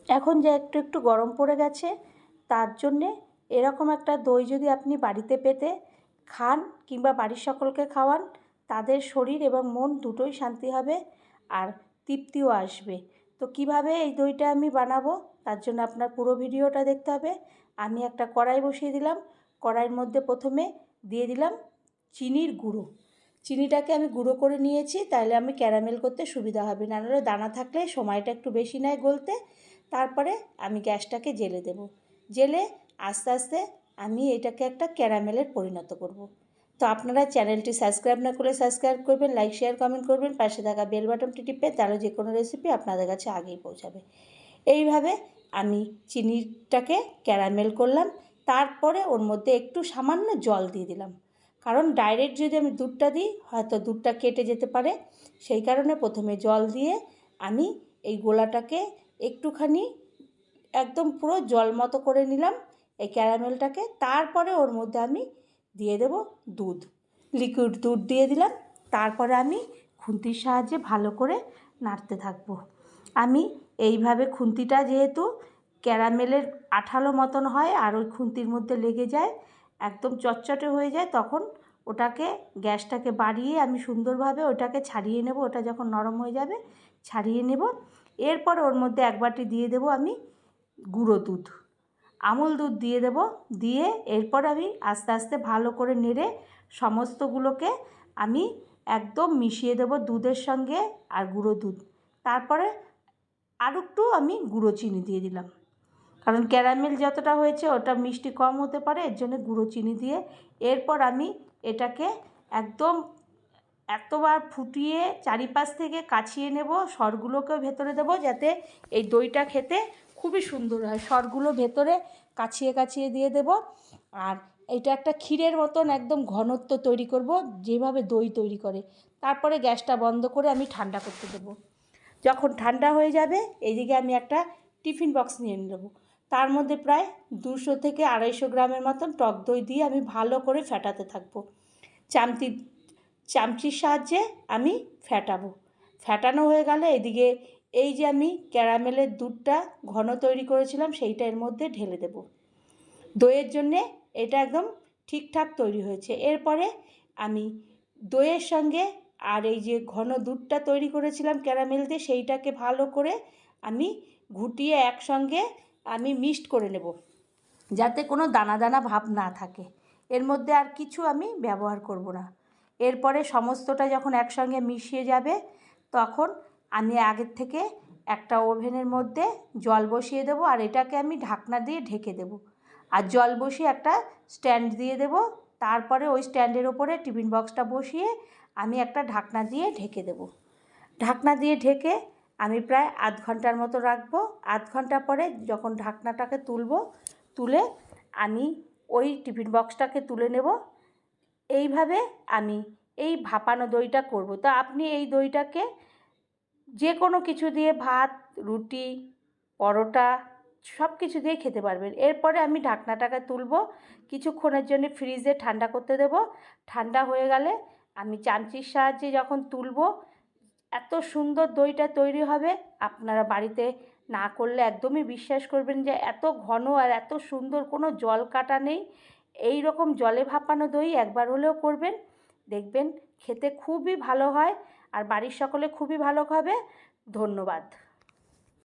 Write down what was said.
এখন যে একটু একটু গরম পড়ে গেছে, তার জন্যে এরকম একটা দই যদি আপনি বাড়িতে পেতে খান কিংবা বাড়ির সকলকে খাওয়ান, তাদের শরীর এবং মন দুটোই শান্তি হবে আর তৃপ্তিও আসবে। তো কিভাবে এই দইটা আমি বানাবো, তার জন্য আপনার পুরো ভিডিওটা দেখতে হবে। আমি একটা কড়াই বসিয়ে দিলাম। কড়াইয়ের মধ্যে প্রথমে দিয়ে দিলাম চিনির গুঁড়ো। চিনিটাকে আমি গুঁড়ো করে নিয়েছি, তাহলে আমি ক্যারামেল করতে সুবিধা হবে, নাহলে দানা থাকলে সময়টা একটু বেশি নেয় গলতে। তারপরে আমি গ্যাসটাকে জ্বেলে দেব। জ্বেলে আস্তে আস্তে আমি এটাকে একটা ক্যারামেলের পরিণত করব। তো আপনারা চ্যানেলটি সাবস্ক্রাইব না করলে সাবস্ক্রাইব করবেন, লাইক শেয়ার কমেন্ট করবেন, পাশে থাকা বেল বাটনটি টিপে, তাহলে যে কোনো রেসিপি আপনাদের কাছে আগেই পৌঁছাবে। এইভাবে আমি চিনিটাকে ক্যারামেল করলাম। তারপরে ওর মধ্যে একটু সামান্য জল দিয়ে দিলাম, কারণ ডাইরেক্ট যদি আমি দুধটা দিই হয়তো দুধটা কেটে যেতে পারে। সেই কারণে প্রথমে জল দিয়ে আমি এই গোলাটাকে একটুখানি একদম পুরো জল মতো করে নিলাম এই ক্যারামেলটাকে। তারপরে ওর মধ্যে আমি দিয়ে দেব দুধ, লিকুইড দুধ দিয়ে দিলাম। তারপরে আমি খুন্তির সাহায্যে ভালো করে নাড়তে থাকবো। আমি এইভাবে খুন্তিটা যেহেতু ক্যারামেলের আঠালো মতন হয় আর ওই খুন্তির মধ্যে লেগে যায়, একদম চটচটে হয়ে যায়, তখন ওটাকে গ্যাসটাকে বাড়িয়ে আমি সুন্দরভাবে ওটাকে ছাড়িয়ে নেব। ওটা যখন নরম হয়ে যাবে ছাড়িয়ে নেব। এরপর ওর মধ্যে এক বাটি দিয়ে দেব আমি গুঁড়ো দুধ, আমুল দুধ দিয়ে দেব। দিয়ে এরপর আমি আস্তে আস্তে ভালো করে নেড়ে সমস্তগুলোকে আমি একদম মিশিয়ে দেব দুধের সঙ্গে আর গুঁড়ো দুধ। তারপরে আর একটু আমি গুঁড়ো চিনি দিয়ে দিলাম, কারণ ক্যারামেল যতটা হয়েছে ওটা মিষ্টি কম হতে পারে, এর জন্য গুঁড়ো চিনি দিয়ে এরপর আমি এটাকে একদম এতবার ফুটিয়ে চারিপাশ থেকে কাছিয়ে নেব। সরগুলোকেও ভেতরে দেব, যাতে এই দইটা খেতে খুবই সুন্দর হয়। সরগুলো ভেতরে কাছিয়ে কাছিয়ে দিয়ে দেব। আর এটা একটা ক্ষীরের মতন একদম ঘনত্ব তৈরি করব, যেভাবে দই তৈরি করে। তারপরে গ্যাসটা বন্ধ করে আমি ঠান্ডা করতে দেব। যখন ঠান্ডা হয়ে যাবে, এইদিকে আমি একটা টিফিন বক্স নিয়ে নেব। তার মধ্যে প্রায় 200 থেকে 250 গ্রামের মতন টক দই দিয়ে আমি ভালো করে ফেটাতে থাকবো। চামচির সাহায্যে আমি ফেটাবো। ফেটানো হয়ে গেলে এদিকে এই যে আমি ক্যারামেলের দুধটা ঘন তৈরি করেছিলাম সেইটা এর মধ্যে ঢেলে দেব। দইয়ের জন্যে এটা একদম ঠিকঠাক তৈরি হয়েছে। এরপরে আমি দইয়ের সঙ্গে আর এই যে ঘন দুধটা তৈরি করেছিলাম ক্যারামেল দিয়ে, সেইটাকে ভালো করে আমি ঘুটিয়ে একসঙ্গে আমি মিক্সড করে নেব, যাতে কোনো দানা দানা ভাব না থাকে। এর মধ্যে আর কিছু আমি ব্যবহার করব না। এরপরে সমস্তটা যখন একসঙ্গে মিশিয়ে যাবে, তখন আমি আগের থেকে একটা ওভেনের মধ্যে জল বসিয়ে দেবো, আর এটাকে আমি ঢাকনা দিয়ে ঢেকে দেবো। আর জল বসিয়ে একটা স্ট্যান্ড দিয়ে দেবো। তারপরে ওই স্ট্যান্ডের ওপরে টিফিন বক্সটা বসিয়ে আমি একটা ঢাকনা দিয়ে ঢেকে দেবো। ঢাকনা দিয়ে ঢেকে আমি প্রায় আধ ঘন্টার মতো রাখবো। আধ ঘন্টা পরে যখন ঢাকনাটাকে তুলে আমি ওই টিফিন বক্সটাকে তুলে নেব। এইভাবে আমি এই ভাপানো দইটা করব। তো আপনি এই দইটাকে যে কোনো কিছু দিয়ে, ভাত, রুটি, পরোটা, সব কিছু দিয়ে খেতে পারবেন। এরপরে আমি ঢাকনাটাকে তুলব, কিছুক্ষণের জন্য ফ্রিজে ঠান্ডা করতে দেব। ঠান্ডা হয়ে গেলে আমি চামচির সাহায্যে যখন তুলব, এত সুন্দর দইটা তৈরি হবে, আপনারা বাড়িতে না করলে একদমই বিশ্বাস করবেন যে এত ঘন আর এত সুন্দর, কোনো জল কাটা নেই। এই রকম জলে ভাপানো দই একবার হলেও করবেন, দেখবেন খেতে খুবই ভালো হয় আর বাড়ির সকলে খুবই ভালো খাবে। ধন্যবাদ।